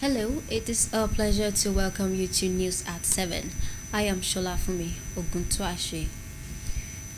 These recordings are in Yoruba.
Hello, it is a pleasure to welcome you to News at 7. I am Shola Fumi Oguntuashe.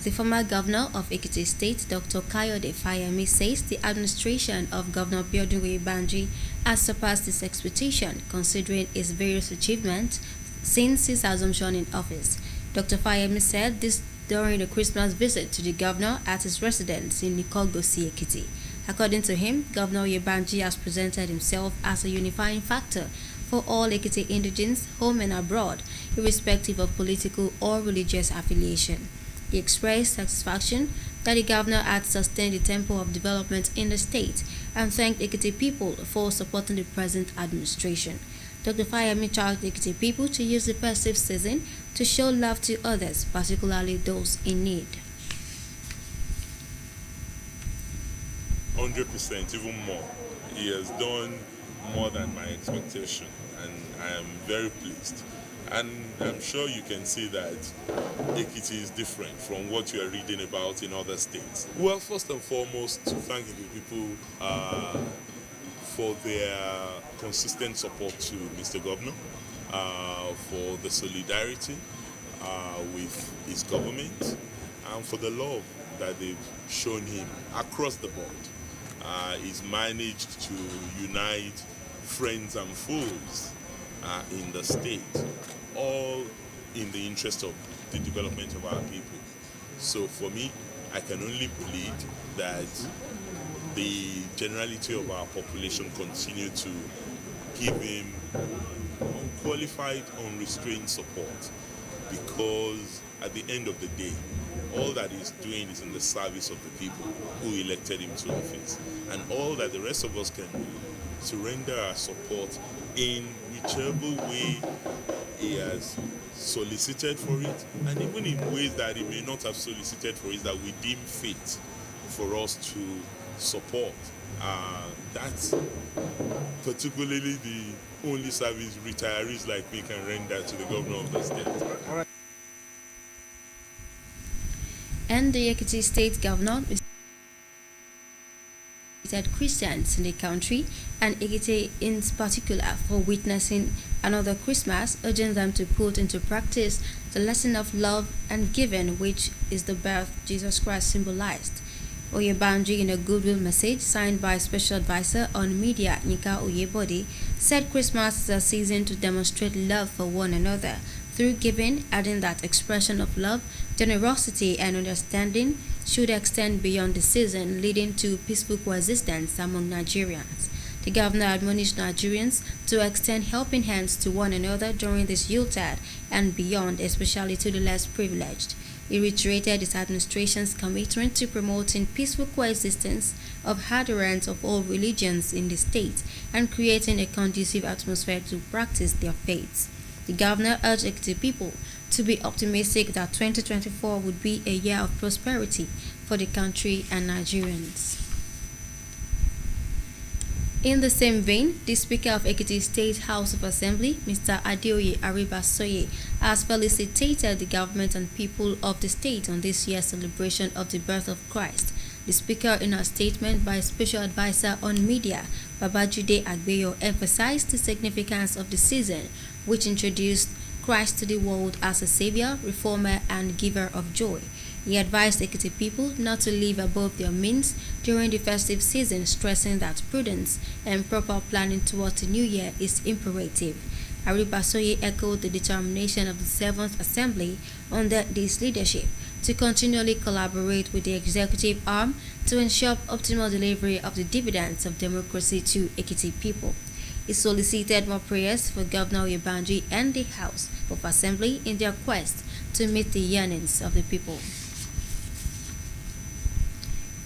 The former governor of Ekiti State, Dr. Kayode Fayemi, says the administration of Governor Biodun Banji has surpassed his expectation considering his various achievements since his assumption in office. Dr. Fayemi said this during a Christmas visit to the governor at his residence in Nikogosi, Ekiti. According to him, Governor Yebanji has presented himself as a unifying factor for all Ekiti indigents, home and abroad, irrespective of political or religious affiliation. He expressed satisfaction that the governor had sustained the tempo of development in the state and thanked Ekiti people for supporting the present administration. Dr. Fayemi charged Ekiti people to use the festive season to show love to others, particularly those in need. 100%, even more. He has done more than my expectation, and I am very pleased. And I'm sure you can see that Ekiti is different from what you are reading about in other states. Well, first and foremost, thanking the people for their consistent support to Mr. Governor, for the solidarity with his government, and for the love that they've shown him across the board. He's managed to unite friends and foes in the state, all in the interest of the development of our people. So for me, I can only believe that the generality of our population continue to give him unqualified, unrestrained support, because at the end of the day, all that he's doing is in the service of the people who elected him to office. And all that the rest of us can do is to render our support in whichever way he has solicited for it, and even in ways that he may not have solicited for it, that we deem fit for us to support. That's particularly the only service retirees like me can render to the governor of the state. And the Ekiti State Governor visited Christians in the country and Ekiti in particular for witnessing another Christmas, urging them to put into practice the lesson of love and giving, which is the birth Jesus Christ symbolized. Oyebanji, in a goodwill message signed by Special Advisor on Media Nika Oyebode, said Christmas is a season to demonstrate love for one another through giving, adding that expression of love, generosity, and understanding should extend beyond the season, leading to peaceful coexistence among Nigerians. The governor admonished Nigerians to extend helping hands to one another during this Yuletide and beyond, especially to the less privileged. He reiterated his administration's commitment to promoting peaceful coexistence of adherents of all religions in the state and creating a conducive atmosphere to practice their faiths. The governor urged Ekiti people to be optimistic that 2024 would be a year of prosperity for the country and Nigerians. In the same vein, the Speaker of Ekiti State House of Assembly, Mr. Adeoye Aribasoye, has felicitated the government and people of the state on this year's celebration of the birth of Christ. The Speaker, in a statement by Special Advisor on Media, Babajide Agbeyo, emphasized the significance of the season, which introduced Christ to the world as a savior, reformer, and giver of joy. He advised Ekiti people not to live above their means during the festive season, stressing that prudence and proper planning towards the new year is imperative. Aribasoye echoed the determination of the 7th Assembly under this leadership to continually collaborate with the executive arm to ensure optimal delivery of the dividends of democracy to Ekiti people. He solicited more prayers for Governor Yebanji and the House of Assembly in their quest to meet the yearnings of the people.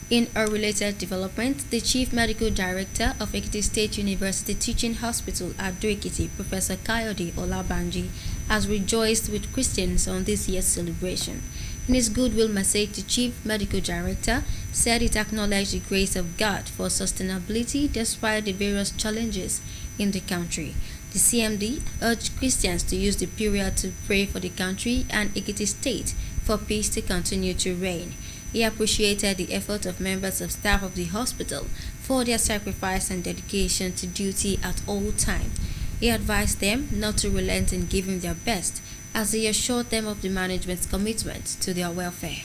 In a related development, the Chief Medical Director of Ekiti State University Teaching Hospital at Ekiti, Professor Kayode Olabanji, has rejoiced with Christians on this year's celebration. In his goodwill message, the Chief Medical Director said it acknowledged the grace of God for sustainability despite the various challenges in the country. The CMD urged Christians to use the period to pray for the country and Ekiti State for peace to continue to reign. He appreciated the effort of members of staff of the hospital for their sacrifice and dedication to duty at all times. He advised them not to relent in giving their best, as he assured them of the management's commitment to their welfare.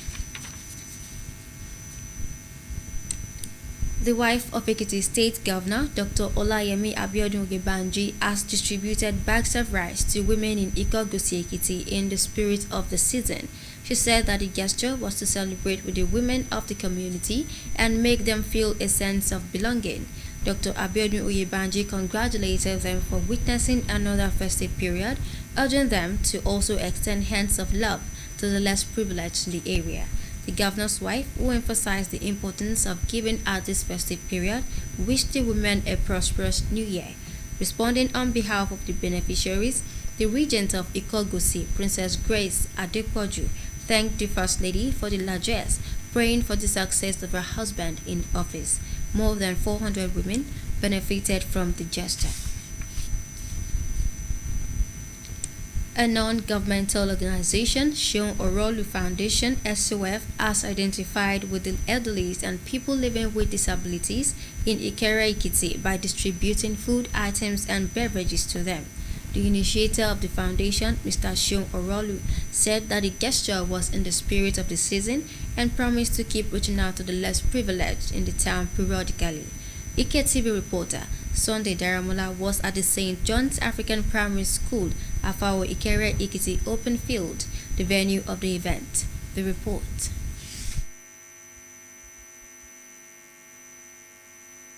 The wife of Ekiti State Governor, Dr. Olayemi Abiodun Oyebanji, has distributed bags of rice to women in Ikogosi, Ekiti in the spirit of the season. She said that the gesture was to celebrate with the women of the community and make them feel a sense of belonging. Dr. Abiodun Oyebanji congratulated them for witnessing another festive period, urging them to also extend hands of love to the less privileged in the area. The governor's wife, who emphasized the importance of giving at this festive period, wished the women a prosperous new year. Responding on behalf of the beneficiaries, the regent of Ikogosi, Princess Grace Adepoju, thanked the First Lady for the largesse, praying for the success of her husband in office. More than 400 women benefited from the gesture. A non-governmental organization, Seun Orolu Foundation (SOF), has identified with the elderly and people living with disabilities in Ikere Ekiti by distributing food items and beverages to them. The initiator of the foundation, Mr. Seun Orolu, said that the gesture was in the spirit of the season and promised to keep reaching out to the less privileged in the town periodically. Ike TV reporter Sunday Daramola was at the St. John's African Primary School, Afawo Ikere Ekiti Open Field, the venue of the event. The report.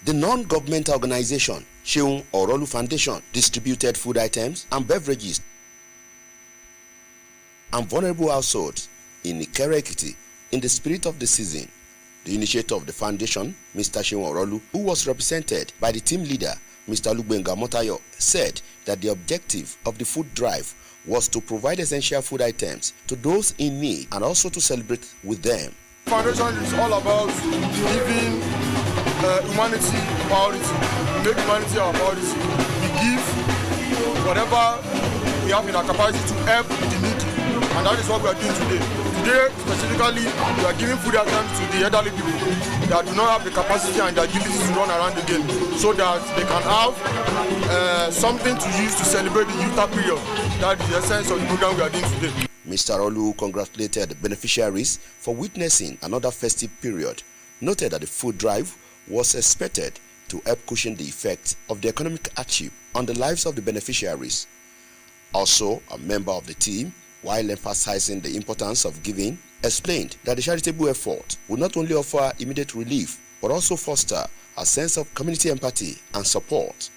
The non-governmental organization, Seun Orolu Foundation, distributed food items and beverages and vulnerable households in Ikere Ekiti in the spirit of the season. The initiator of the foundation, Mr. Seun Orolu, who was represented by the team leader, Mr. Lugbenga Motayo, said that the objective of the food drive was to provide essential food items to those in need and also to celebrate with them. The foundation is all about giving humanity priority. We make humanity our priority. We give whatever we have in our capacity to help the needy, and that is what we are doing today. Today, specifically, we are giving food items to the elderly people that do not have the capacity and the agility to run around again, so that they can have something to use to celebrate the Utah period. That is the essence of the program we are doing today. Mr. Olu congratulated the beneficiaries for witnessing another festive period, noted that the food drive was expected to help cushion the effects of the economic hardship on the lives of the beneficiaries. Also, a member of the team, while emphasizing the importance of giving, explained that the charitable effort will not only offer immediate relief, but also foster a sense of community empathy and support.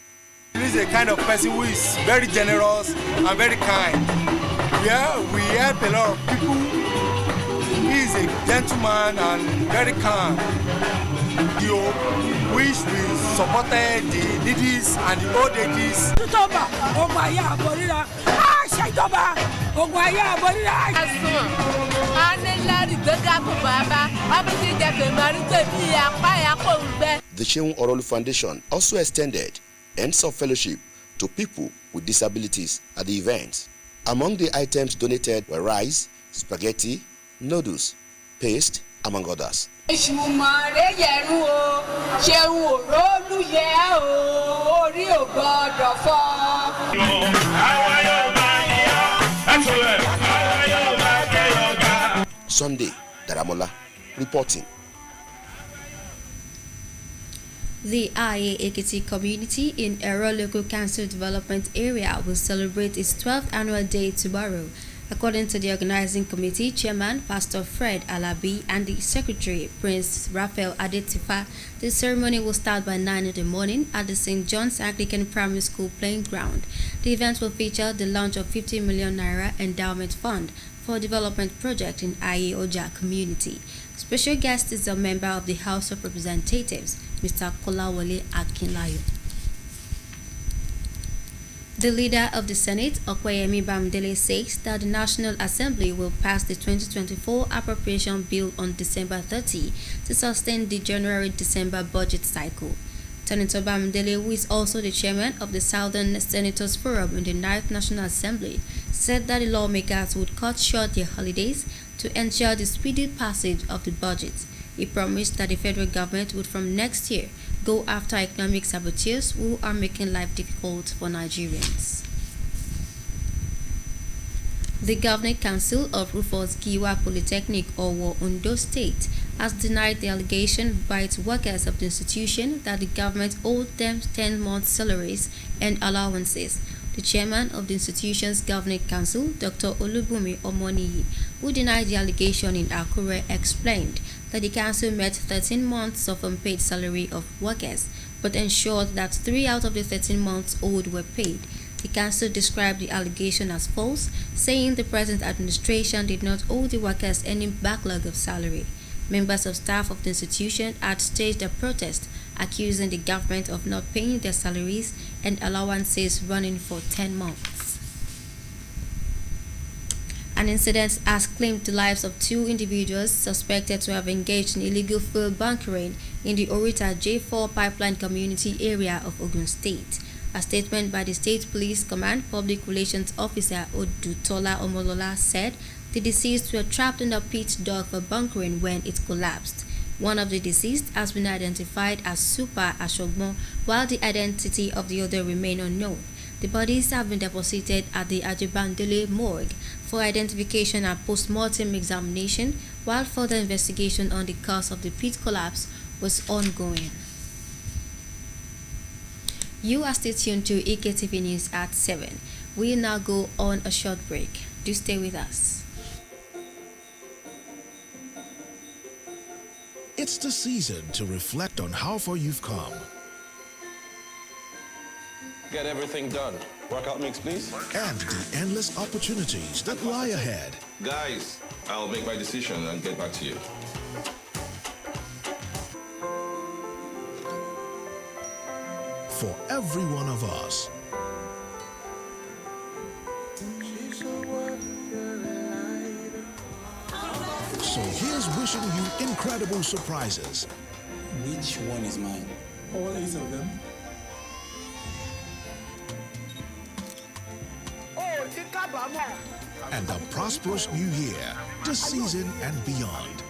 He is a kind of person who is very generous and very kind. We help a lot of people. He is a gentleman and very kind. Which we supported the needy and the old ages. The Seun Orolu Foundation also extended ends of fellowship to people with disabilities at the event. Among the items donated were rice, spaghetti, noodles, paste, among others. Sunday Daramola reporting. The IA Ekiti community in Ero Local Council Development Area will celebrate its 12th annual day tomorrow. According to the organizing committee chairman, Pastor Fred Alabi, and the secretary, Prince Raphael Adetifa, the ceremony will start by 9 in the morning at the St. John's Anglican Primary School playing ground. The event will feature the launch of 50 million naira endowment fund for development project in IA Oja community. Special guest is a member of the House of Representatives, Mr. Kolawole Akinlayo. The leader of the Senate, Okweyemi Bamidele, says that the National Assembly will pass the 2024 appropriation bill on December 30 to sustain the January-December budget cycle. Senator Bamidele, who is also the chairman of the Southern Senators Forum in the 9th National Assembly, said that the lawmakers would cut short their holidays to ensure the speedy passage of the budget. He promised that the federal government would from next year go after economic saboteurs who are making life difficult for Nigerians. The Governing Council of Rufus Giwa Polytechnic, Owo, Ondo State, has denied the allegation by its workers of the institution that the government owed them 10 months' salaries and allowances. The chairman of the institution's Governing Council, Dr. Olubumi Omoniyi, who denied the allegation in Akure, explained that the council met 13 months of unpaid salary of workers, but ensured that 3 out of the 13 months owed were paid. The council described the allegation as false, saying the present administration did not owe the workers any backlog of salary. Members of staff of the institution had staged a protest, accusing the government of not paying their salaries and allowances running for 10 months. An incident has claimed the lives of 2 individuals suspected to have engaged in illegal fuel bunkering in the Orita J4 pipeline community area of Ogun State. A statement by the State Police Command Public Relations Officer Odutola Omolola said the deceased were trapped in a pit dug for bunkering when it collapsed. One of the deceased has been identified as Super Ashogmo, while the identity of the other remain unknown. The bodies have been deposited at the Ajibandele morgue for identification and post-mortem examination, while further investigation on the cause of the pit collapse was ongoing. You are still tuned to EKTV News at 7. We will now go on a short break. Do stay with us. It's the season to reflect on how far you've come. Get everything done. Workout mix, please. And the endless opportunities that lie ahead. Guys, I'll make my decision and get back to you. For every one of us. So here's wishing you incredible surprises. Which one is mine? All 8 of them. And a prosperous new year, this season and beyond.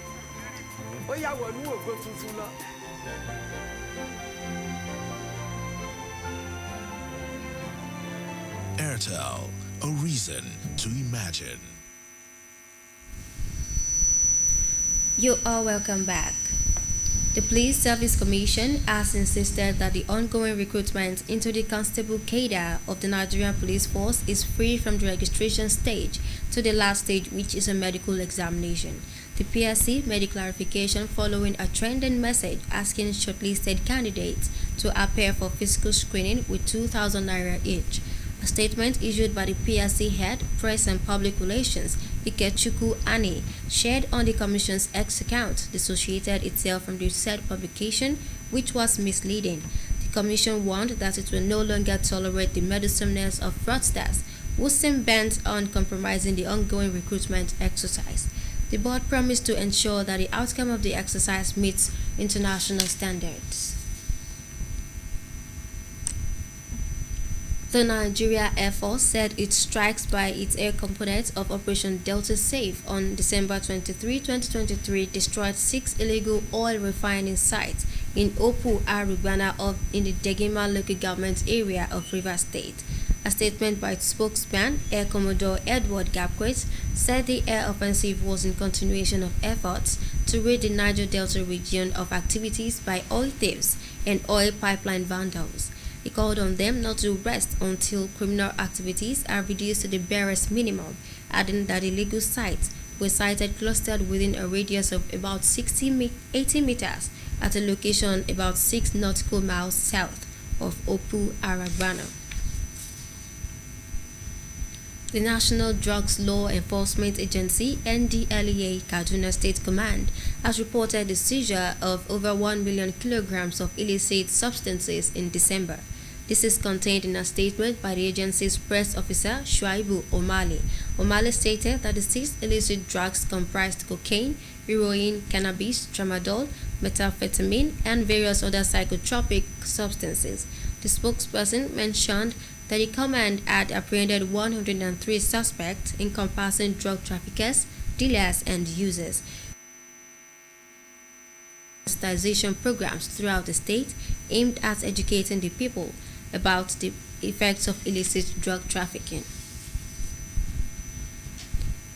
Airtel, a reason to imagine. You are welcome back. The Police Service Commission has insisted that the ongoing recruitment into the constable cadre of the Nigerian Police Force is free from the registration stage to the last stage, which is a medical examination. The PSC made a clarification following a trending message asking shortlisted candidates to appear for physical screening with 2,000 naira each. A statement issued by the PSC head, Press and Public Relations, Ikechukwu Ani, shared on the Commission's X account, dissociated itself from the said publication, which was misleading. The Commission warned that it will no longer tolerate the meddlesomeness of fraudsters who seem bent on compromising the ongoing recruitment exercise. The board promised to ensure that the outcome of the exercise meets international standards. The Nigeria Air Force said its strikes by its air component of Operation Delta Safe on December 23, 2023 destroyed 6 illegal oil refining sites in Opu Arubana in the Degema local government area of Rivers State. A statement by its spokesman, Air Commodore Edward Gapquet, said the air offensive was in continuation of efforts to rid the Niger Delta region of activities by oil thieves and oil pipeline vandals. He called on them not to rest until criminal activities are reduced to the barest minimum, adding that illegal sites were sighted clustered within a radius of about 80 meters at a location about 6 nautical miles south of Opu Arabana. The National Drugs Law Enforcement Agency (NDLEA) Kaduna State Command has reported the seizure of over 1 million kilograms of illicit substances in December. This is contained in a statement by the agency's press officer, Shuaibu Omale. Omale stated that the 6 illicit drugs comprised cocaine, heroin, cannabis, tramadol, methamphetamine, and various other psychotropic substances. The spokesperson mentioned that the command had apprehended 103 suspects encompassing drug traffickers, dealers and users. Sensitization programs throughout the state aimed at educating the people about the effects of illicit drug trafficking.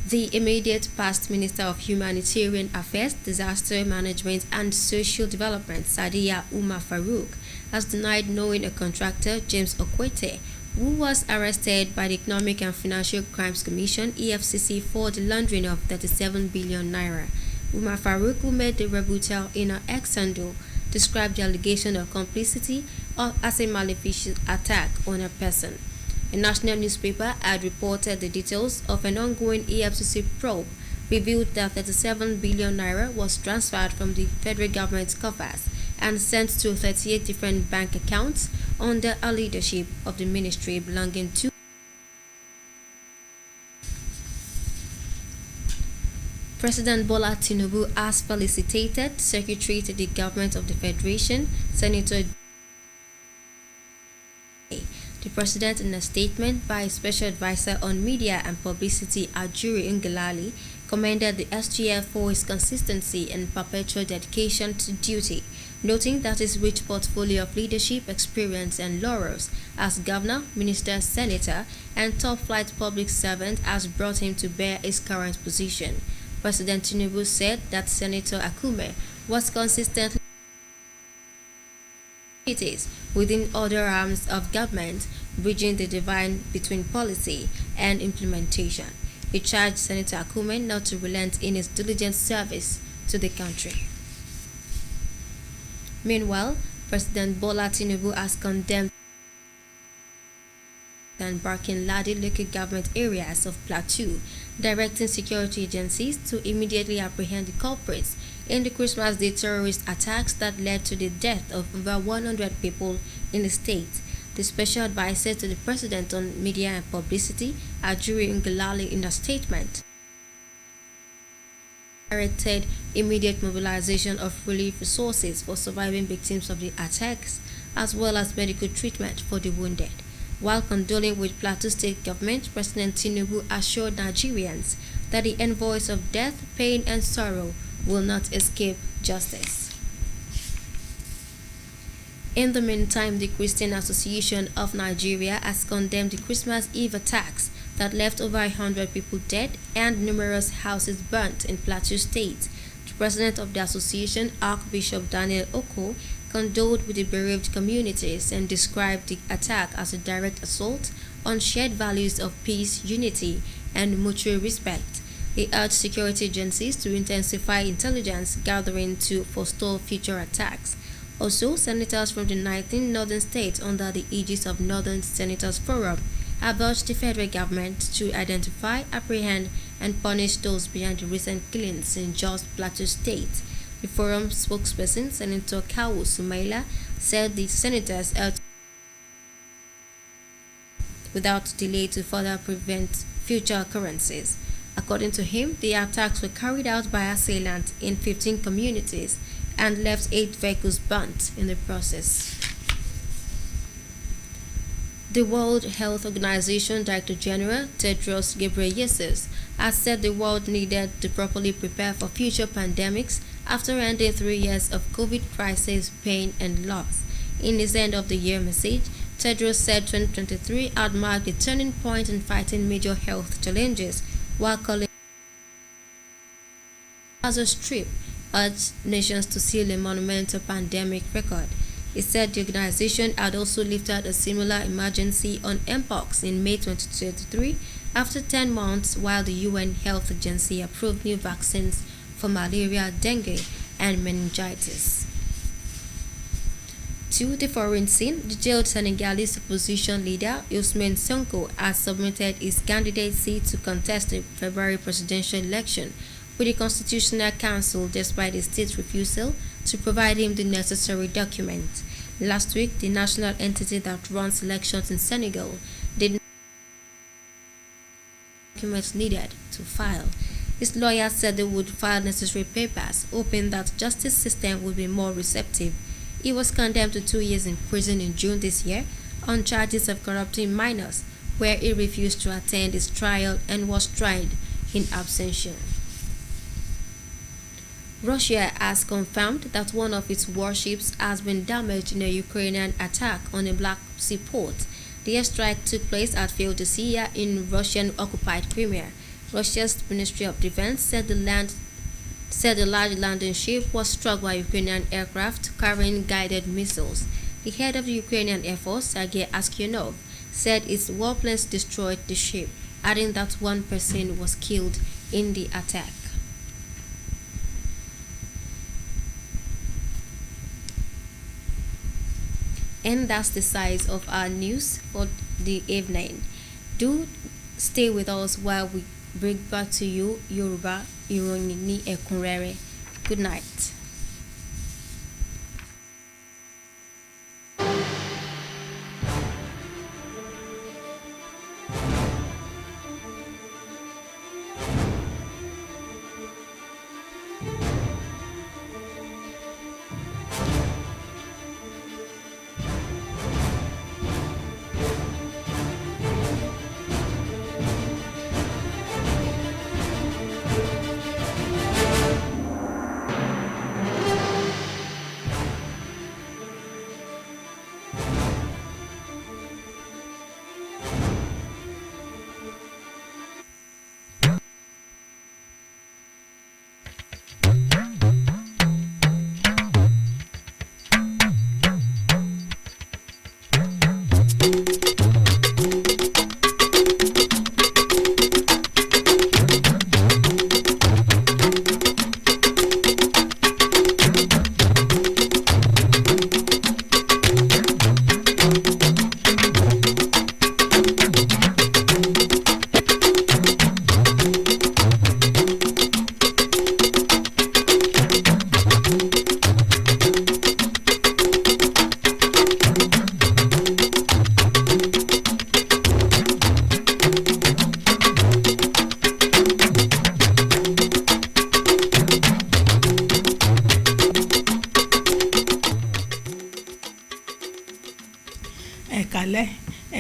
The immediate past Minister of Humanitarian Affairs, Disaster Management and Social Development, Sadiya Umar Farouk, has denied knowing a contractor, James Okwete, who was arrested by the Economic and Financial Crimes Commission (EFCC) for the laundering of 37 billion naira. Umar Farouk, who made the rebuttal in her ex handle, described the allegation of complicity as a malicious attack on her person. A national newspaper had reported the details of an ongoing EFCC probe revealed that 37 billion naira was transferred from the federal government's coffers and sent to 38 different bank accounts under a leadership of the ministry belonging to President Bola Tinubu has felicitated Secretary to the Government of the Federation, Senator. The President, in a statement by Special Advisor on Media and Publicity, Iroyin, commended the SGF for its consistency and perpetual dedication to duty, noting that his rich portfolio of leadership experience and laurels as governor, minister, senator, and top-flight public servant has brought him to bear his current position. President Tinubu said that Senator Akume was consistently within other arms of government, bridging the divide between policy and implementation. He charged Senator Akume not to relent in his diligent service to the country. Meanwhile, President Bola Tinubu has condemned and Barkin Ladi local government areas of Plateau, directing security agencies to immediately apprehend the culprits in the Christmas Day terrorist attacks that led to the death of over 100 people in the state. The special advisor to the president on media and publicity, Iroyin, in a statement, directed immediate mobilization of relief resources for surviving victims of the attacks, as well as medical treatment for the wounded. While condoling with Plateau State government, President Tinubu assured Nigerians that the envoys of death, pain, and sorrow will not escape justice. In the meantime, the Christian Association of Nigeria has condemned the Christmas Eve attacks that left over 100 people dead and numerous houses burnt in Plateau State. The president of the association, Archbishop Daniel Oko, condoled with the bereaved communities and described the attack as a direct assault on shared values of peace, unity, and mutual respect. He urged security agencies to intensify intelligence gathering to forestall future attacks. Also, senators from the 19 northern states under the aegis of Northern Senators Forum have urged the federal government to identify, apprehend, and punish those behind the recent killings in Jos Plateau State. The forum spokesperson, Senator Kawu Sumaila, said the senators urged without delay to further prevent future occurrences. According to him, the attacks were carried out by assailants in 15 communities and left 8 vehicles burnt in the process. The World Health Organization Director General Tedros Ghebreyesus has said the world needed to properly prepare for future pandemics after ending 3 years of COVID crisis, pain, and loss. In his end of the year message, Tedros said 2023 had marked a turning point in fighting major health challenges, while calling as a strip urged nations to seal a monumental pandemic record. He said the organization had also lifted a similar emergency on Mpox in May 2023 after 10 months, while the UN Health Agency approved new vaccines for malaria, dengue, and meningitis. To the foreign scene, the jailed Senegalese opposition leader Ousmane Sonko has submitted his candidacy to contest the February presidential election with the Constitutional Council despite the state's refusal to provide him the necessary documents. Last week, the national entity that runs elections in Senegal did not have documents needed to file. His lawyers said they would file necessary papers, hoping that justice system would be more receptive. He was condemned to 2 years in prison in June this year on charges of corrupting minors, where he refused to attend his trial and was tried in absentia. Russia has confirmed that one of its warships has been damaged in a Ukrainian attack on a Black Sea port. The airstrike took place at Feodosia in Russian-occupied Crimea. Russia's Ministry of Defense said the large landing ship was struck by Ukrainian aircraft carrying guided missiles. The head of the Ukrainian Air Force, Sergei Aksyonov, said its warplanes destroyed the ship, adding that one person was killed in the attack. And that's the size of our news for the evening. Do stay with us while we bring back to you Yoruba Iroyin ní Lekunrere. Good night.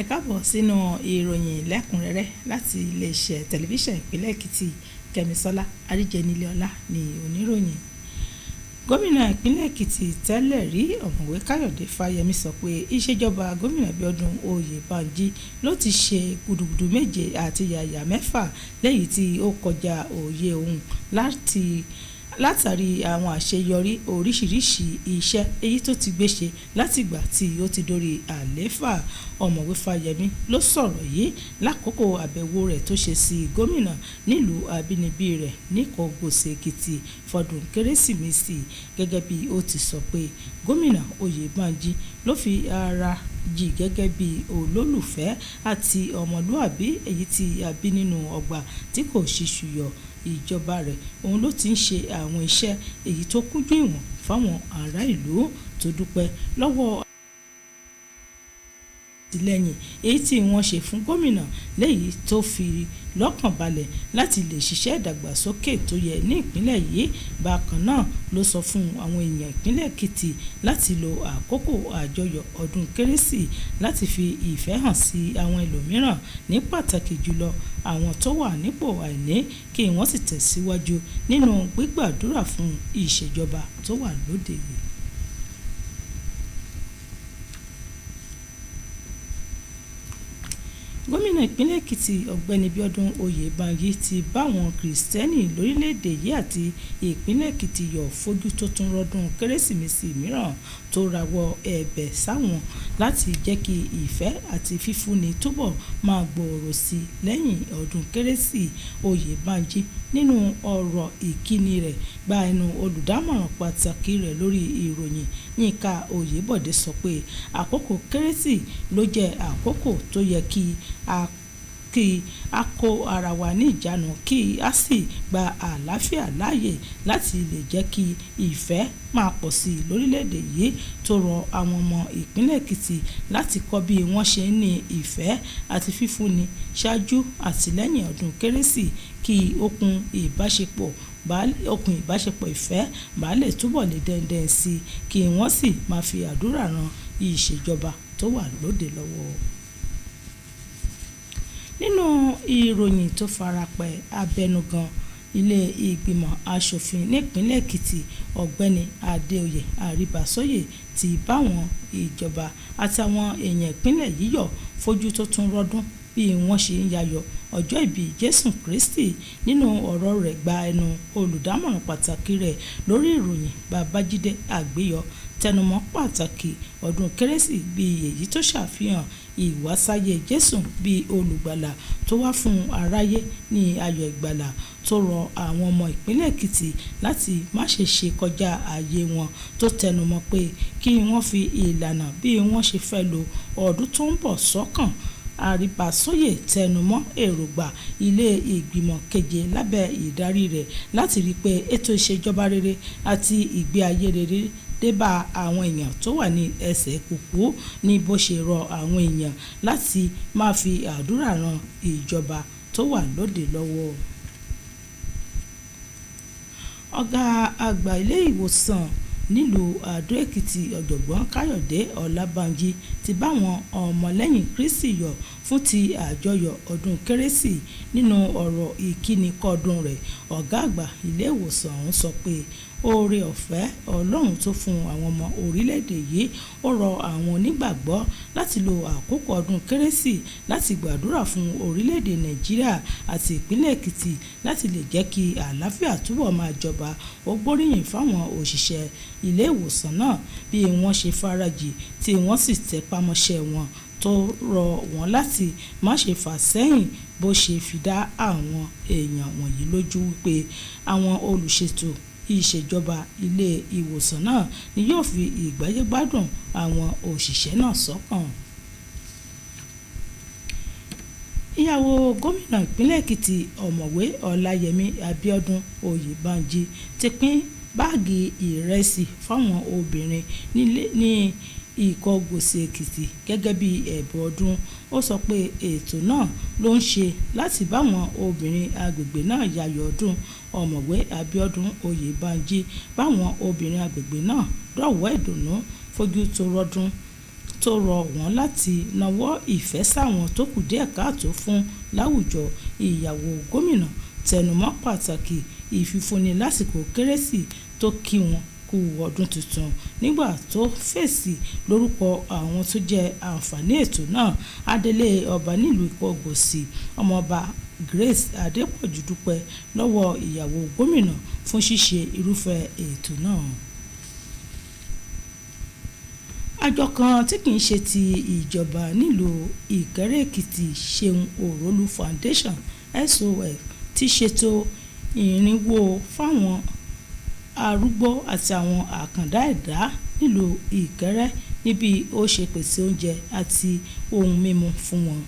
Ẹ káàbọ̀ sínú ìròyìn lẹ́kùnrẹ́rẹ́ láti iléeṣẹ́ tẹlifíṣàn ìpínlẹ̀ Èkìtì. Kẹ́misọ́lá Àríjẹnilẹ́ọlá ni oníròyìn. Gómìnà ìpínlẹ̀ Èkìtì tẹ́lẹ̀ rí ọ̀mọ̀wé Káyọ̀dé Fáyẹmí sọ pé ìṣèjọba gómìnà Bíọ́dún Oyèbánjí ló ti ṣe gudugudu méje àti yàyà mẹ́fà lẹ́yìn tí ó kọjá òye òun látàrí àwọn àṣeyọrí oríṣiríṣi iṣẹ́ èyí tó ti gbé ṣe látìgbà tí ó ti dórí àlééfà. Ọ̀mọ̀wé Fáyẹmí ló sọ̀rọ̀ yìí lákòókò àbẹ̀wò rẹ̀ tó ṣe sí gómìnà nílùú abínibí rẹ̀ níkọ̀ọ́gbòsè Èkìtì fọdún Kérésìmesì. Gẹ́gẹ́ bí ó ti sọ pé gómìnà Oyèbánjí ló fi ara jì gẹ́gẹ́ bí olólùfẹ́ àti ọmọlúàbí èyí tí a bí nínú ọgbà tí kò ṣíṣùyọ ìjọba rẹ̀. Òun ló ti ń ṣe àwọn iṣẹ́ èyí tó kúnjú ìwọ̀n fáwọn ará ìlú tó dúpẹ́ lọ́wọ́ àtìlẹ́yìn èyí tí wọ́n ṣe fún gómìnà lẹ́yìn tó fi lọ́kàn balẹ̀ láti lè ṣiṣẹ́ ìdàgbàsókè tó yẹ ní ìpínlẹ̀ yìí. Bákan náà ló sọ fún àwọn èèyàn ìpínlẹ̀ Èkìtì láti lo àkókò àjọyọ̀ ọdún Kérésì láti fi ìfẹ́ hàn sí àwọn ẹlòmíràn, ní pàtàkì jùlọ àwọn tó wà nípò àìní, kí wọ́n sì tẹ̀síwájú nínú gbígbàdúrà fún ìṣèjọba tó wà lóde yìí. Gómìnà ìpínlẹ̀ Èkìtì ọ̀gbẹ́ni Bíọ́dún Oyèbánjí ti báwọn Kìrìsìtẹ́nì lórílẹ̀‐èdè yìí àti ìpínlẹ̀ Èkìtì yọ̀ fojú tó tún rọ́dún Kérésìmesì mìíràn tó rawọ́ ẹ̀bẹ̀ sáwọn láti jẹ́ kí ìfẹ́ àti fífúnni túbọ̀ máa gbòòrò sí i lẹ́yìn ọdún Kérésì. Oyèbánjí nínú ọ̀rọ̀ ìkíni rẹ̀ gba ẹnu olùdámọ̀ràn pàtàkì rẹ̀ lórí ìròyìn Yínká Oyèbọ̀dé sọ pé àkókò Kérésì ló jẹ́ àkókò tó yẹ kí a kó ara wa ní ìjánu, kí a sì gba àlàáfíà láàyè láti lè jẹ́ kí ìfẹ́ máa pọ̀ sí i lórílẹ̀‐èdè yìí. Tó rọ àwọn ọmọ ìpínlẹ̀ Èkìtì láti kọ́ bí wọ́n ṣe ń ní ìfẹ́ àti fífúnni ṣáájú àti lẹ́yìn ọdún Kérésì, kí okùn ìbáṣepọ̀ ìfẹ́ bàá lè túbọ̀ lè dẹ́ndẹ́n sí i, kí wọ́n sì máa fi àdúrà ran ìṣèjọba tó wà lóde lọ́wọ́. Nínú ìròyìn tó farapẹ́ abẹnugan ilé ìgbìmọ̀ asòfin nípínlẹ̀ Èkìtì ọ̀gbẹ́ni Adéoyè Àríbásóyè ti báwọn ìjọba àtàwọn èèyàn ìpínlẹ̀ yìí yọ̀ fojú tó tún rọ́dún bí wọ́n ṣe ń yayọ̀ ọjọ́ ìbí Jésù Kristi. Nínú ọ̀rọ̀ rẹ̀ gba ẹnu olùdámọ̀ràn pàtàkì rẹ̀ lórí ìròyìn Babájídé Àgbéyọ̀ tẹnumọ́ pàtàkì ọdún kérésì bíi èyí tó ṣàfihàn ìwásáyé Jésù bíi olùgbàlà tó wá fún aráyé ní ayọ̀ ìgbàlà, tó rọ àwọn ọmọ ìpínlẹ̀ Èkìtì láti má ṣe kọjá ààyè wọn, tó tẹnumọ́ pé kí wọ́n fi ìlànà bí wọ́n ṣe fẹ́ lo ọdún tó ń bọ̀ sọ́kàn. Àríbásóyè tẹnumọ́ èròǹgbà ilé ìgbìmọ̀ keje lábẹ́ ìdarí rẹ̀ láti rí pé ètò ìṣèjọba rere àti ìgbé ayé rere débà àwọn èèyàn tó wà ní ẹsẹ̀ kùkú, ní bó ṣe rọ àwọn èèyàn láti máa fi àdúrà ran ìjọba tó wà lóde lọ́wọ́. Ọ̀gá àgbà ilé ìwòsàn nílùú Àdó Èkìtì ọ̀jọ̀gbọ́n Káyọ̀dé Ọlábánjí ti báwọn ọmọlẹ́yìn Kristi yọ̀ fún ti àjọyọ̀ ọdún kérésì. Nínú ọ̀rọ̀ ìkíni kọ́dún rẹ̀, ọ̀gá àgbà ilé ìwòsàn ọ̀hún sọ pé oore ọ̀fẹ́ Ọlọ́run tó fún àwọn ọmọ orílẹ̀-èdè yìí, ó rọ àwọn onígbàgbọ́ láti lo àkókò ọdún kérésì láti gbàdúrà fún orílẹ̀-èdè Nàìjíríà àti ìpínlẹ̀ Èkìtì láti lè jẹ́ kí àlàáfíà túbọ̀ máa jọba. Ó gbóríyìn fáwọn òṣìṣẹ́ ilé ìwòsàn náà bí wọ́n ṣe farajì tí wọ́n sì tẹpá mọ́ṣẹ́ wọn, tó rọ̀ wọ́n láti má ṣe fà sẹ́yìn, bó ṣe fi dá àwọn èèyàn wọ̀nyí lójú wípé àwọn olùṣètò ìṣèjọba ilé ìwòsàn náà ni yóò fi ìgbáyégbádùn àwọn òṣìṣẹ́ náà sọ́kàn. Ìyàwó gómìnà ìpínlẹ̀ Èkìtì ọ̀mọ̀wé Ọláyẹmí Abíọ́dún Oyèbánjí ti pín báàgì ìrẹsì fáwọn obìnrin ní Ìkọgòsì Èkìtì gẹ́gẹ́ bí ẹ̀bùn ọdún. Ó sọ pé ètò náà ló ń ṣe láti báwọn obìnrin agbègbè náà yayọ̀ ọdún. Ọ̀mọ̀wé Abíọ́dún Oyèbánjí báwọn obìnrin agbègbè náà dọ̀wọ́ ìdùnnú fojú tó rọ́dún, tó rọ̀ wọ́n láti nawọ́ ìfẹ́ sáwọn tó kù díẹ̀ káàtó fún láwùjọ. Ìyàwó gómìnà tẹnumọ́ pàtàkì ìfifúnni lásìkò kérésì, tó kí wọn kú ọdún tuntun. Nígbà tó fèsì lórúkọ àwọn tó jẹ àǹfààní ètò náà, Adélé ọba nílùú Ìkọgòsì ọmọọba Grace Adépọ̀jù dúpẹ́ lọ́wọ́ ìyàwó gómìnà fún ṣíṣe irúfẹ́ ètò náà. Àjọ kan tí kìí ṣe ti ìjọba nílùú Ìkẹrẹ Èkìtì Ṣeun Òrólú Foundation SOF ti ṣètò ìrìnwó fáwọn arúgbó àti àwọn àkàndá ẹ̀dá nílùú Ìkẹrẹ níbi ó ṣe pèsè oúnjẹ àti ohun mímu fún wọn.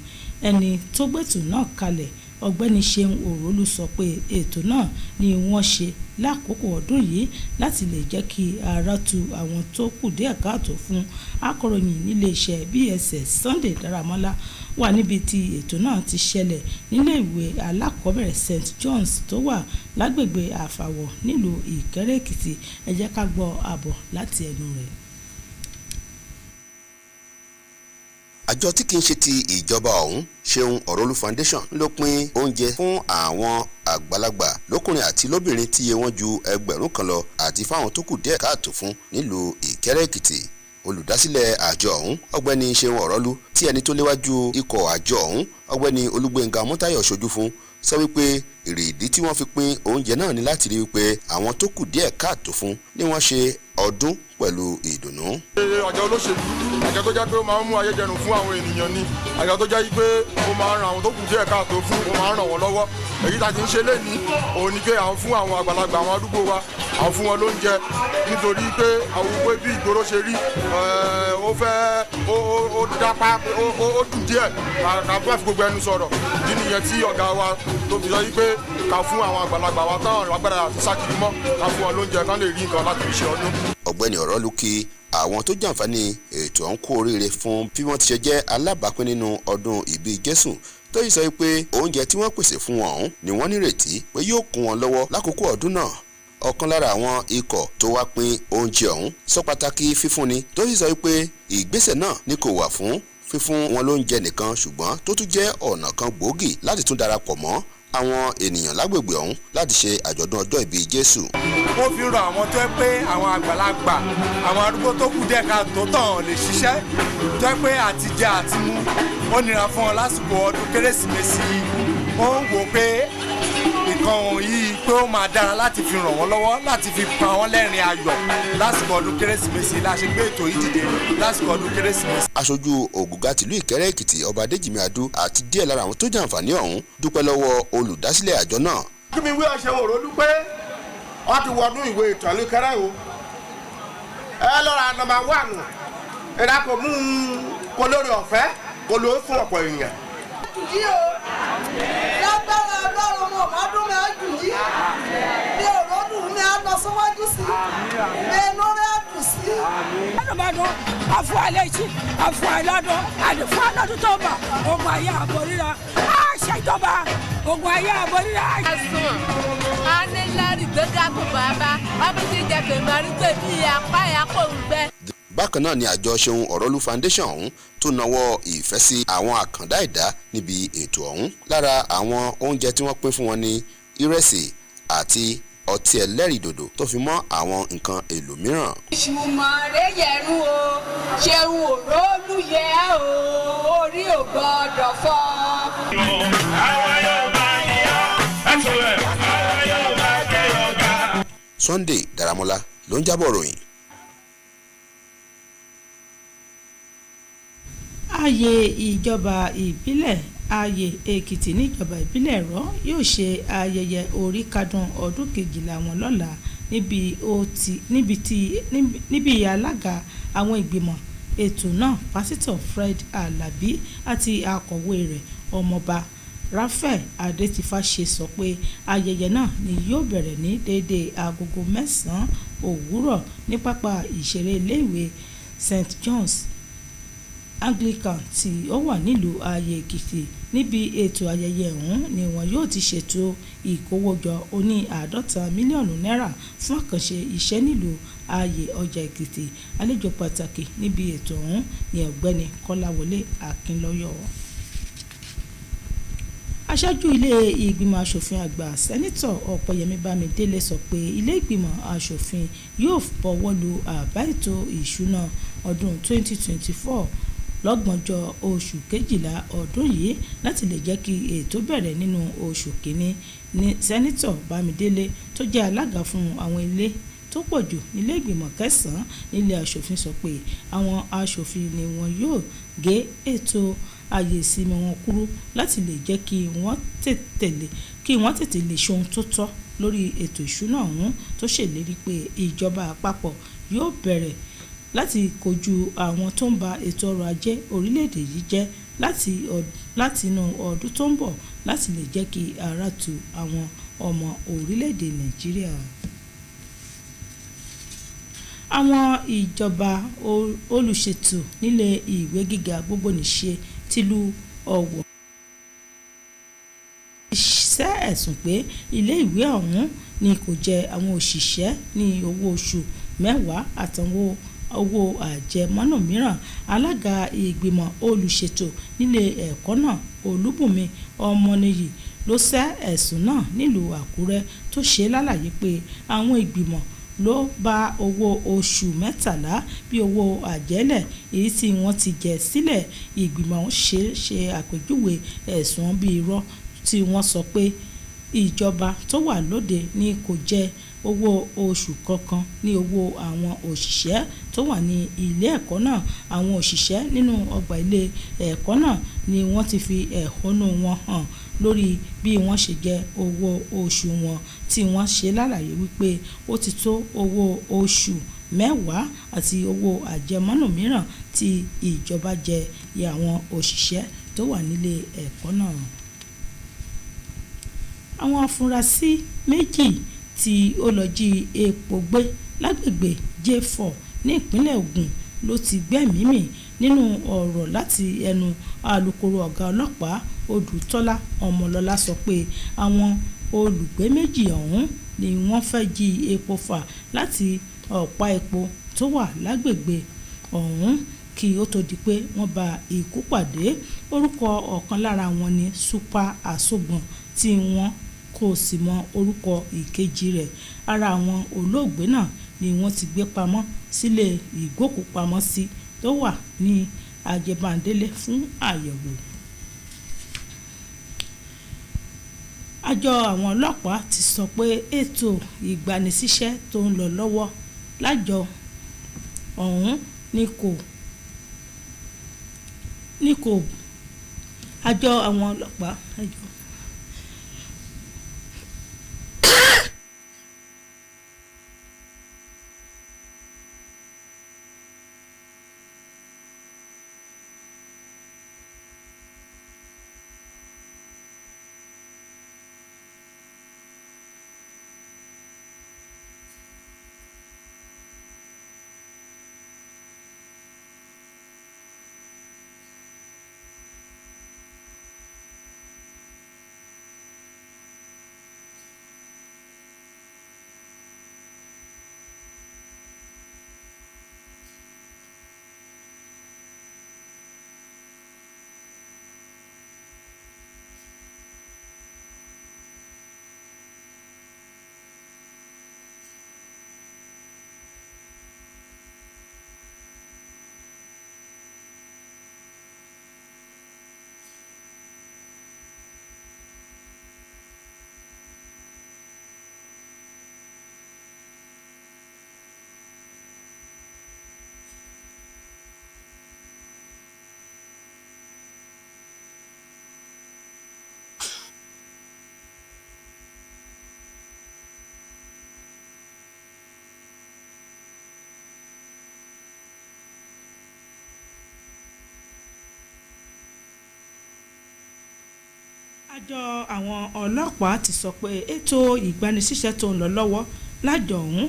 Ẹni tó gbètò náà kalẹ̀, ọ̀gbẹ́ni Ṣeun Òrólú sọ pé ètò náà ni wọ́n ṣe lákòókò ọdún yìí láti lè jẹ́ kí ara tu àwọn tó kù díẹ̀ káàtó fún. Akọ̀ròyìn níléeṣẹ́ BSS Sunday Dáramọ́lá wà níbi tí ètò náà ti ṣẹlẹ̀ nílé ìwé alákọ̀ọ́bẹ̀rẹ̀ St John's tó wà lágbègbè Àfàwọ̀ nílùú Ìkẹrẹ Èkìtì. Ẹ jẹ́ ká gbọ́ àbọ̀ láti ẹnu rẹ̀. Àjọ tí kìí ṣe ti ìjọba ọ̀hún Ṣeun Òrólú Foundation ló pín oúnjẹ fún àwọn àgbàlagbà lọ́kùnrin àti lóbìnrin tí iye wọn ju 1000 kan lọ àti fáwọn tó kù díẹ̀ káàtó fún nílùú Ìkẹrẹ Èkìtì. Olùdásílẹ̀ àjọ ọ̀hún ọ̀gbẹ́ni Ṣeun Òrólú tí ẹni tó léwájú ikọ̀ àjọ ọ̀hún ọ̀gbẹ́ni Olúgbénga Mọ́táyọ̀ ṣojú fún sọ wípé èrèdí tí wọ́n fi pín oúnjẹ náà ní láti rí wípé àwọn tó kù díẹ̀ káàtó fún ni wọ́n ṣe ọdún pẹ̀lú ìdùnnú. Àjọ olóṣèlú, àjọ tó jẹ́ pé ó máa ń mú ayé dẹrùn fún àwọn ènìyàn ni, àjọ tó jẹ́ pé ó máa ń ran àwọn tó kù díẹ̀ káàtó fún, ó máa ń ràn wọ́n lọ́wọ́. Èyí tá a ti ń ṣe lénìí òun ni pé àwọn fún àwọn àgbàlagbà àwọn àdúgbò wa, àwọn fún wọn lóúnjẹ nítorí pé àwọn pé bí ìgboro ṣe rí ó fẹ́ ó dápá ó dùn díẹ̀ ká fẹ́ fi gbogbo ẹnu sọ̀rọ̀. Ìdí nìyẹn tí ọ̀gá wa tó fi sọ pé ká fún àwọn àgbàlagbà wa táwọn lágbára àti sákìrì mọ́, ká fún wọn lóúnjẹ kán lè rí nǹkan láti fi ṣe ọdún. Ọ̀gbẹ́ni Òrólú kí àwọn tó jàǹfààní ètò ọ̀hún kú oríire fún bí wọ́n ti ṣe jẹ́ alábàápín nínú ọdún ìbí Jésù, tó yìí sọ pé oúnjẹ tí wọ́n pèsè fún wọn ọ̀hún ni wọ́n nírètí pé yóò kún wọn lọ́wọ́ lákòókò ọdún náà. Ọ̀kan lára àwọn ikọ̀ tó wá pín oúnjẹ ọ̀hún sọ pàtàkì fífúnni, tó sì sọ pé ìgbésẹ̀ náà ni kò wà fún fífún wọn lóúnjẹ nìkan, ṣùgbọ́n tó tún jẹ́ ọ̀nà kan gbòógì láti tún darapọ̀ mọ́ àwọn ènìyàn lágbègbè ọ̀hún láti ṣe àjọ̀dún ọjọ́ ìbí Jésù. ó fi rọ àwọn tó pé àwọn àgbàlagbà àwọn arúgbó tó kù díẹ̀ ká tó tàn lè ṣiṣẹ́ tó pé àtijẹ àtimú ó nira fún wọn lásìkò ọdún Kérésìmesì ó ń wò pé nǹkan yìí pé ó máa dára láti fi ràn wọ́n lọ́wọ́ láti fi pa wọ́n lẹ́rìn ayọ̀ lásìkò ọdún Kérésìmesì la ṣe gbé ètò yìí dìde lásìkò ọdún Kérésìmesì. Aṣojú Ògùgà tìlú Ìkẹ́rẹ́ Èkìtì Ọba Adéjìmí Adú àti díẹ̀ lára àwọn tó jàǹfààní ọ̀hún dúpẹ́ lọ́wọ́ olùdásílẹ̀ àjọ náà. kí mi wí ọ̀sẹ̀ òrò dúpẹ́ wọ́n ti wọnú ìwé ìtàn ní kẹrẹ́ o ẹ lọ́ra nọ́mbà 1 ẹ̀dá kò mú kó lórí ọ̀fẹ́ kó ló fún ọ̀pọ̀ èèyàn. jùjí o lágbára ọlọ́run mo máa dún mi á jùjí mi ò lọ́dún mi á lọ síwájú sí mi inú rẹ̀ á dùn sí. ẹnìmọ̀dún afọ àlejò afọ àìlọ́dún àdìfọ́ àlọ́dún tó bọ̀ ogun ayé àbóríra àṣẹjọba ogun ayé àbóríra. ẹ̀sùn anilẹ́rìí gbẹ́gà kò bàbá ọ́fíìsì jẹ̀kẹ̀ mẹ́rin tó bí apá ẹ̀ kò ń gbẹ. Bákan náà ni àjọ Ṣeun Ọ̀rọ̀lú Foundation ọ̀hún tó nawọ́ ìfẹ́ sí àwọn àkàndá ẹ̀dá níbi ètò ọ̀hún. Lára àwọn oúnjẹ tí wọ́n pín fún wọn ní ìrẹsì àti ọtí ẹlẹ́rìndòdò tó fi mọ́ àwọn nǹkan èlò mìíràn. ìṣùmọ̀rẹ́ yẹ̀rù o Ṣeun Ọ̀rọ̀lú yẹ o orí ò gbọ́dọ̀ fọ́. Sunday Daramola ló ń jábọ̀ ròyìn. Ààyè ìjọba ìbílẹ̀ Ààyè Èkìtì níjọba ìbílẹ̀ Ẹ̀rọ yóò ṣe ayẹyẹ oríkádún ọdún 12 wọn lọ́la níbi alága àwọn ìgbìmọ̀ ètò náà Pásítọ̀ Fred Alabi àti akọ̀wé rẹ̀ Ọmọọba Raphael Adétífáṣe sọ pé ayẹyẹ náà ni yóò bẹ̀rẹ̀ ní déédéé agogo 9 òwúrọ̀ ní pápá ìṣeré iléèwé St John's Anglican tí ó wà nílùú Ààyè Èkìtì. Níbi ètò ayẹyẹ ọ̀hún ni wọn yóò ti ṣètò ìkówójọ oní 50 mílíọ̀nù náírà fún àkànṣe iṣẹ́ nílùú Ààyè ọjà Èkìtì. Àlejò pàtàkì níbi ètò ọ̀hún ni ọ̀gbẹ́ni Kọ́láwọlé Akínlọ́yọ̀. Aṣáájú ilé ìgbìmọ̀ asòfin àgbà Sẹ́nitọ̀ Ọ̀pẹ́yẹmí Bámidélé sọ pé ilé ìgbìmọ̀ asòfin yóò bọ̀wọ́ lu àbá ètò ìṣúná ọdún 2024 lọ́gbọ̀njọ́ oṣù kejìlá ọdún yìí láti lè jẹ́ kí ètò bẹ̀rẹ̀ nínú oṣù kìíní. Ní Sẹ́nitọ̀ Bámidélé tó jẹ́ alága fún àwọn ilé tó pọ̀ jù nílé ìgbìmọ̀ 9 nílé asòfin sọ pé àwọn asòfin ni wọn yóò gé ètò ààyè ìsinmi wọn kúrú láti lè jẹ́ kí wọ́n tètè lè ṣohun tó tọ́ lórí ètò ìṣúná ọ̀hún tó ṣèlérí pé ìjọba àpapọ̀ yóò bẹ̀rẹ̀ láti kojú àwọn tó ń ba ètò ọrọ̀ ajé orílẹ̀-èdè yìí jẹ́ láti inú ọdún tó ń bọ̀ láti lè jẹ́ kí ara tu àwọn ọmọ orílẹ̀-èdè Nàìjíríà. Àwọn ìjọba olùṣètò nílé ìwé gíga gbogbonìṣe tìlú Ọ̀wọ̀ ṣe ẹ̀sùn pé ilé ìwé ọ̀hún ni kò jẹ àwọn òṣìṣẹ́ ní owó oṣù mẹ́wàá àtàwọn owó àjẹmọ́nú mìíràn. Alága ìgbìmọ̀ olùṣètò nílé ẹ̀kọ́ náà Olúbùnmi Ọmọnìyí ló ṣe ẹ̀sùn náà nílùú Àkúrẹ́ tó ṣe lálàyé pé àwọn ìgbìmọ̀ ló bá owó oṣù 13 bí owó àjẹ́lẹ̀ èyí tí wọ́n ti jẹ sílẹ̀. Ìgbìmọ̀ ṣe àpèjúwe ẹ̀sùn bíi irọ́ tí wọ́n sọ pé ìjọba tó wà lóde ni kò jẹ owó oṣù kankan ní owó àwọn òṣìṣẹ́ tó wà ní ilé ẹ̀kọ́ náà. Àwọn òṣìṣẹ́ nínú ọgbà ilé ẹ̀kọ́ náà ni wọ́n ti fi ẹ̀hónú wọn hàn lórí bí wọ́n ṣe jẹ owó oṣù wọn tí wọ́n ṣe lálàyé wípé ó ti tó owó oṣù mẹ́wàá àti owó àjẹmọ́nú mìíràn tí ìjọba jẹ àwọn òṣìṣẹ́ tó wà nílé ẹ̀kọ́ náà. Àwọn afurasí méjì tí ó lọ jí epo gbé lágbègbè J4 ní ìpínlẹ̀ Ògùn ló ti gbẹ́mìí mì. Nínú ọ̀rọ̀ láti ẹnu alukoro ọ̀gá ọlọ́pàá Odùtọ́lá Ọmọlọ́lá sọ pé àwọn olùgbé méjì ọ̀hún ni wọ́n fẹ́ jí epo fà láti ọ̀pá epo tó wà lágbègbè ọ̀hún kí ó tó di pé wọ́n bá ikú pàdé. Orúkọ ọ̀kan lára wọn ni Super Àsọgbọ̀n tí wọ́n kò sì mọ orúkọ ìkejì rẹ̀. Ara àwọn olóògbé náà ni wọ́n ti gbé pamọ́ sílé ìgbókùpamọ́sí tó wà ní Ajébándélé fún àyẹ̀wò. Àjọ àwọn ọlọ́pàá ti sọ pé ètò ìgbanisíṣẹ́ tó ń lọ lọ́wọ́ lájọ ọ̀hún àjọ àwọn ọlọ́pàá Àjọ àwọn ọlọ́pàá ti sọ pé ètò ìgbanisíṣẹ́ tó ń lọ lọ́wọ́ lájọ ọ̀hún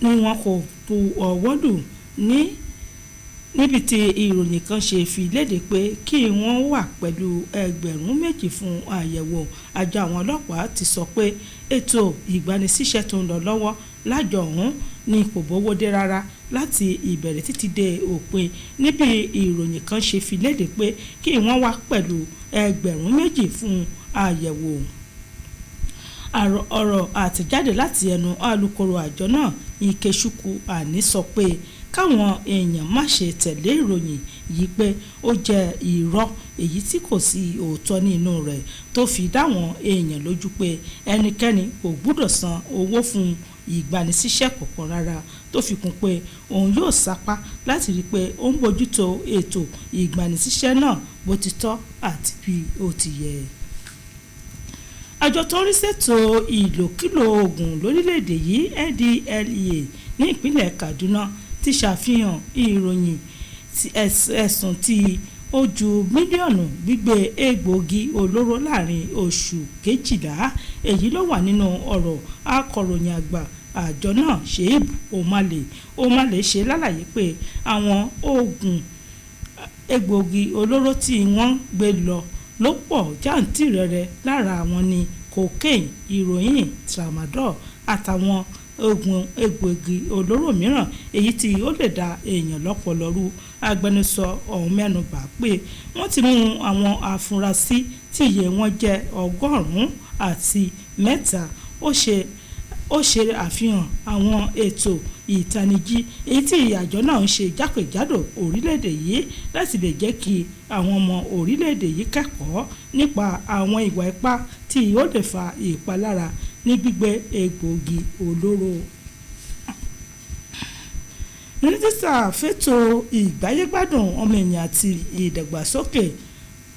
ni wọn kò bu ọwọ́ lù níbi tí ìròyìn kan ṣe fi léde pé kí wọ́n wà pẹ̀lú 2,000 fún àyẹ̀wò. Àjọ àwọn ọlọ́pàá ti sọ pé ètò ìgbanisíṣẹ́ tó ń lọ lọ́wọ́ lájọ ọ̀hún ni kò bówó dé rárá láti ìbẹ̀rẹ̀ títí dé òpin níbi ìròyìn kan ṣe fi léde pé kí wọ́n wà pẹ̀lú 2,000 fún àyẹ̀wò. Ọ̀rọ̀ àtẹ̀jáde láti ẹnu alukoro àjọ náà Ikechukwu Ani sọ pé káwọn èèyàn má ṣe tẹ̀lé ìròyìn yìí pé ó jẹ́ irọ́ èyí tí kò sí òótọ́ nínú rẹ̀, tó fi dáwọn èèyàn lójú pé ẹnikẹ́ni kò gbúdọ̀ san owó fún ìgbanisíṣẹ́ kọ̀ọ̀kan rárá, tó fi kún pé òun yóò sapá láti rí i pé ó ń bójútó ètò ìgbanisíṣẹ́ náà bó ti tọ́ àti bí ó ti yẹ. Àjọ tó ń rí ṣètò ìlòkìlò oògùn lórílẹ̀‐èdè yìí NDLEA ní ìpínlẹ̀ Kaduna ti ṣàfihàn ìròyìn ẹ̀sùn tí ó ju mílíọ̀nù gbígbé egbòogi olóró láàrin oṣù 12. Èyí ló wà nínú ọ̀rọ̀ akọ̀ròyìn àgbà àjọ náà Sheib Omale ṣe lálàyé pé àwọn oògùn egbòogi olóró tí wọ́n gbé lọ ló pọ̀ jàǹtìrẹrẹ, lára wọn ni cocaine, heroin, tramadol àtàwọn oògùn egbòogi olóró mìíràn èyí tí ó lè dá èèyàn lọ́pọlọ rú. Agbẹnusọ ọ̀hún mẹ́nubà pé wọ́n ti mú àwọn afurasí tí iye wọn jẹ́ 103. Ó ṣe àfihàn àwọn ètò ìtanijí èyí tí àjọ náà ń ṣe jákèjádò orílẹ̀-èdè yìí láti lè jẹ́ kí àwọn ọmọ orílẹ̀-èdè yìí kẹ́kọ̀ọ́ nípa àwọn ìwà ipá tí ó lè fa ìpalára ní gbígbé egbòogi olóró. Mínísítà fẹ́tò ìgbáyégbádùn ọmọ ènìyàn àti ìdàgbàsókè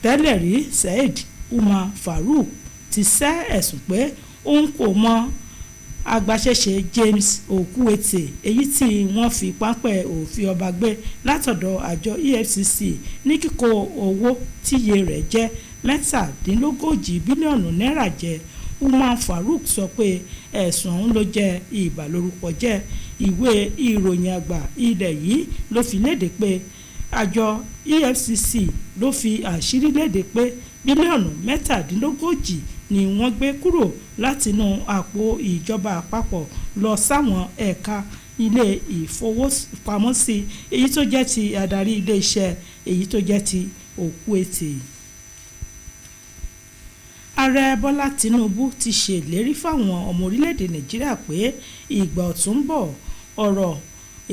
tẹ́lẹ̀ rí Saheed Umar Farouk ti sẹ́ ẹ̀sùn pé òun kò mọ agbaṣẹ́ṣe James Okwuete èyí tí wọ́n fi páńpẹ́ òfin ọba gbé látọ̀dọ̀ àjọ EFCC ní kíkó owó tíye rẹ̀ jẹ́ 140 bílíọ̀nù náírà jẹ. Umar Farouk sọ pé ẹ̀sùn ọ̀hún ló jẹ́ ìbàlórúkọjẹ́. Ìwé ìròyìn àgbà ilẹ̀ yìí ló fi léde pé àjọ EFCC ló fi àṣírí léde pé bílíọ̀nù 140 ni wọ́n gbé kúrò látinú àpò ìjọba àpapọ̀ lọ sáwọn ẹ̀ka ilé ìfowópamọ́sí èyí tó jẹ́ ti adarí ilé iṣẹ́ èyí tó jẹ́ ti Okwuete. ààrẹ Bọ́lá Tinubu ti ṣèlérí fáwọn ọmọ orílẹ̀-èdè Nàìjíríà pé ìgbà ọ̀tun ń bọ̀. Ọ̀rọ̀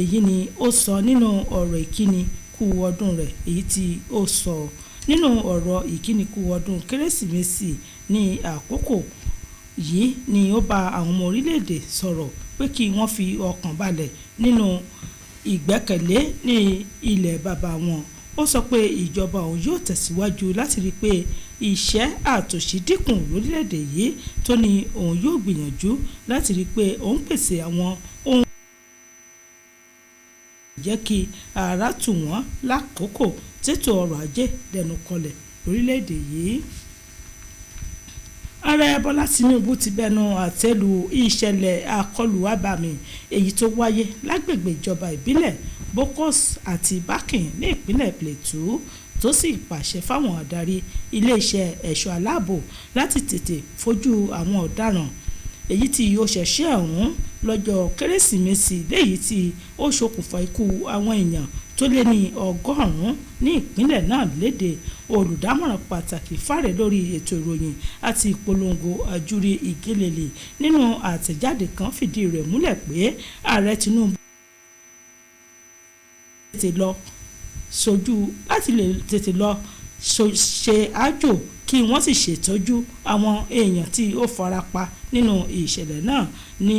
èyí ni ó sọ nínú ọ̀rọ̀ ìkíni kú ọdún rẹ̀, èyí tí ó sọ nínú ọ̀rọ̀ ìkíni kú ọdún Kérésìmesì ní àkókò yìí ni ó bá àwọn ọmọ orílẹ̀-èdè sọ̀rọ̀ pé kí wọ́n fi ọkàn balẹ̀ nínú ìgbẹ́kẹ̀lé ní ilẹ̀ bàbá wọn. Ó sọ pé ìjọba òun yóò tẹ̀síwájú láti rí pé ìṣẹ́ àtòṣì dínkù lórílẹ̀-èdè yìí tó ní òun yóò gbìyànjú láti rí pé òun pèsè àwọn ohun jẹ́ kí ara tù wọ́n lákòókò tètò ọrọ̀ ajé dẹnu kọlẹ̀ lórílẹ̀-èdè yìí. Ààrẹ Bọ́lá Tinubu ti bẹnu àtẹ́lu ìṣẹ̀lẹ̀ àkọlù abàmì èyí tó wáyé lágbègbè ìjọba ìbílẹ̀ Bokos àti Bakin ní ìpínlẹ̀ Plateau tó sì pàṣẹ fáwọn adarí iléeṣẹ́ ẹ̀ṣọ́ aláàbò láti tètè fojú àwọn ọ̀daràn èyí tí ó ṣẹ̀ṣẹ̀ ọ̀hún lọ́jọ́ Kérésìmesì léyìí tí ó ṣokùnfà ikú àwọn èèyàn tó lé ní 100 ní ìpínlẹ̀ náà léde. Olùdámọ̀ràn pàtàkì fáre lórí ètò ìròyìn àti ìpolongo Àjúrí Ìgélélè nínú àtẹ̀jáde kan fìdí rẹ̀ múlẹ̀ pé ààrẹ Tinubu tètè lọ ṣe àjò kí wọ́n sì ṣètọ́jú àwọn èèyàn tí ó farapa nínú ìṣẹ̀lẹ̀ náà ní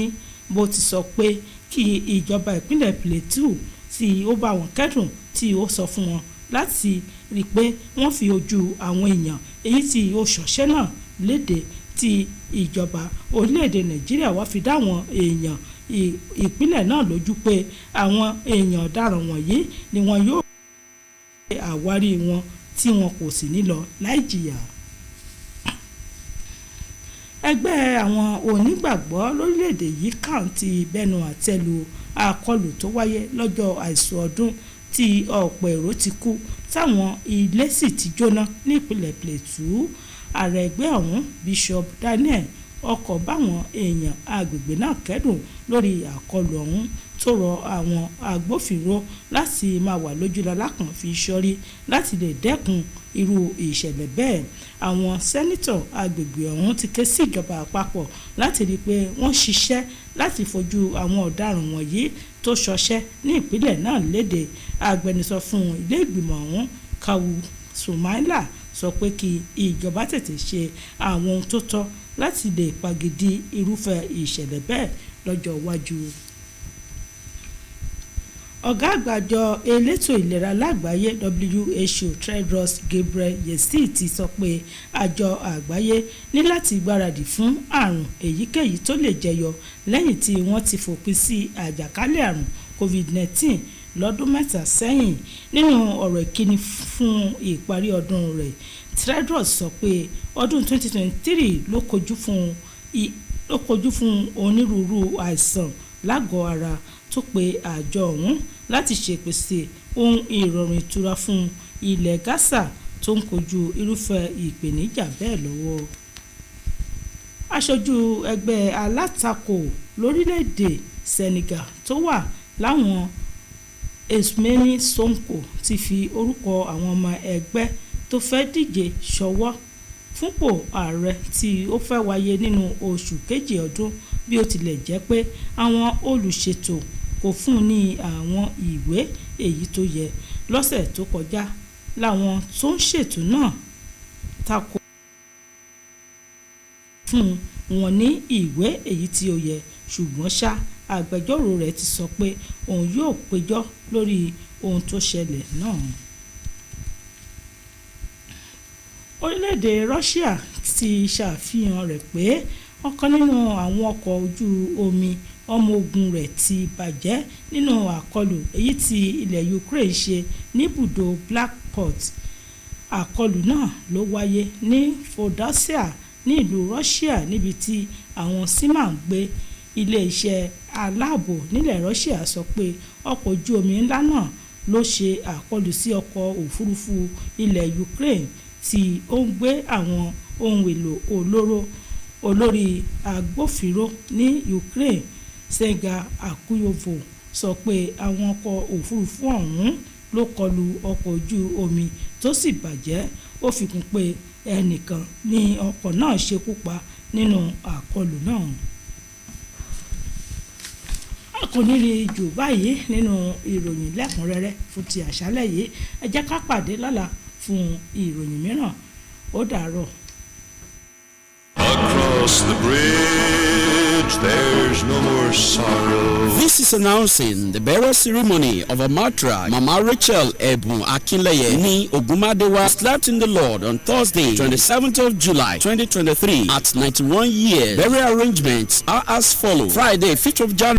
bó ti sọ pé kí ìjọba ìpínlẹ̀ Plateau tí ó bá wọn kẹ́dùn tí ó sọ fún wọn láti rí i pé wọ́n fi ojú àwọn èèyàn èyí tí ó ṣọṣẹ́ náà léde tí ìjọba orílẹ̀-èdè Nàìjíríà wá fi dáwọn èèyàn ìpínlẹ̀ náà lójú pé àwọn èèyàn ọ̀daràn wọ̀nyí ni wọn yóò ṣe àwárí wọn tí wọn kò sì ní lọ láì jìyà. Ẹgbẹ́ àwọn onígbàgbọ́ lórílẹ̀‐èdè yìí kàn ti bẹnu àtẹ́lu àkọlù tó wáyé lọ́jọ́ àìsùn ọdún tí ọ̀pọ̀ èrò ti kú táwọn ilé sì ti jóná ní ìpínlẹ̀ Plateau. Ààrẹ ẹgbẹ́ ọ̀hún Bishop Daniel ọkọ̀ báwọn èèyàn agbègbè náà kẹ́dùn lórí àkọlù ọ̀hún tó rọ àwọn agbófinró láti máa wà lójúlọ́lá kan fi ṣọ́rí láti lè dẹ́kun irú ìṣẹ̀lẹ̀ bẹ́ẹ̀. Àwọn sẹ́nítọ̀ agbègbè ọ̀hún ti ké sí ìjọba àpapọ̀ láti rí i pé wọ́n ṣiṣẹ́ láti fojú àwọn ọ̀daràn wọ̀nyí tó ṣọṣẹ́ ní ìpínlẹ̀ náà léde. Agbẹnusọ fún ilé ìgbìmọ̀ ọ̀hún Kawu Sumaila sọ pé kí ìjọba tètè ṣe àwọn ohun tó tọ́ láti lè pagidi irúfẹ́ ìṣẹ̀lẹ̀ bẹ́ẹ̀ lọ́jọ́ iwájú. Ọ̀gá àgbà àjọ elétò ìlera lágbàáyé WHO Tedros Ghebreyesus ti sọ pé àjọ àgbáyé ní láti gbáradì fún àrùn èyíkéyìí tó lè jẹyọ lẹ́yìn tí wọ́n ti fòpin sí àjàkálẹ̀ àrùn COVID-19 lọ́dún mẹ́ta sẹ́yìn. Nínú ọ̀rọ̀ ìkíni fún ìparí ọdún rẹ̀, Tedros sọ pé ọdún 2023 ló kojú fún onírúurú àìsàn lágọ̀ọ́ ara tó pe àjọ ọ̀hún láti ṣèpèsè ohun ìrọ̀rùn ìtura fún ilẹ̀ Gaza tó ń kojú irúfẹ́ ìpèníjà bẹ́ẹ̀ lọ́wọ́. Aṣojú ẹgbẹ́ alátakò lórílẹ̀‐èdè Senegal tó wà láwọn Ousmane Sonko ti fi orúkọ àwọn ọmọ ẹgbẹ́ tó fẹ́ díje ṣọwọ́ fúnpò ààrẹ tí ó fẹ́ wáyé nínú oṣù kejì ọdún bí ó tilẹ̀ jẹ́ pé àwọn olùṣètò kò fún ní àwọn ìwé èyí tó yẹ. Lọ́sẹ̀ tó kọjá làwọn tó ń ṣètò náà tako fún wọn ní ìwé èyí tí ó yẹ, ṣùgbọ́n ṣá agbẹjọ́rò rẹ̀ ti sọ pé òun yóò péjọ́ lórí ohun tó ṣẹlẹ̀ náà. Orílẹ̀-èdè Russia ti ṣàfihàn rẹ̀ pé ọ̀kan nínú àwọn ọkọ̀ ojú omi ọmọ ogun rẹ̀ ti bàjẹ́ nínú àkọlù èyí tí ilẹ̀ Ukraine ṣe níbùdó Blackport. Àkọlù náà ló wáyé ní Feodosia ní ìlú Russia níbi tí àwọn símà ń gbé. Ilé-iṣẹ́ aláàbò nílẹ̀ Russia sọ pé ọkọ̀ ojú omi ńlá náà ló ṣe àkọlù sí ọkọ̀ òfurufú ilẹ̀ Ukraine tí ó ń gbé àwọn ohun èlò olóró. Olórí agbófinró ní Ukraine Sergei Akuyovo sọ pé àwọn ọkọ̀ òfurufú ọ̀hún ló kọlu ọkọ̀ ojú omi tó sì bàjẹ́. Ó fi kún pé ẹnìkan ní ọkọ̀ náà ṣekú pa nínú àkọlù náà. a kò ní rí jù báyìí nínú ìròyìn lẹ́kùnrẹ́rẹ́ fún ti àṣálẹ́ yìí ẹ jẹ́ ká pàdé lọ́la fún ìròyìn mìíràn ó dàárọ̀. Across the bridge, there's no more sorrow. This is announcing the burial ceremony of a matriarch, Mama Rachel Ebun Akinleye Ni Ogumadewa, slept in the Lord on Thursday, 27th of July, 2023, at 91 years. Burial arrangements are as follows: Friday, 5th of January.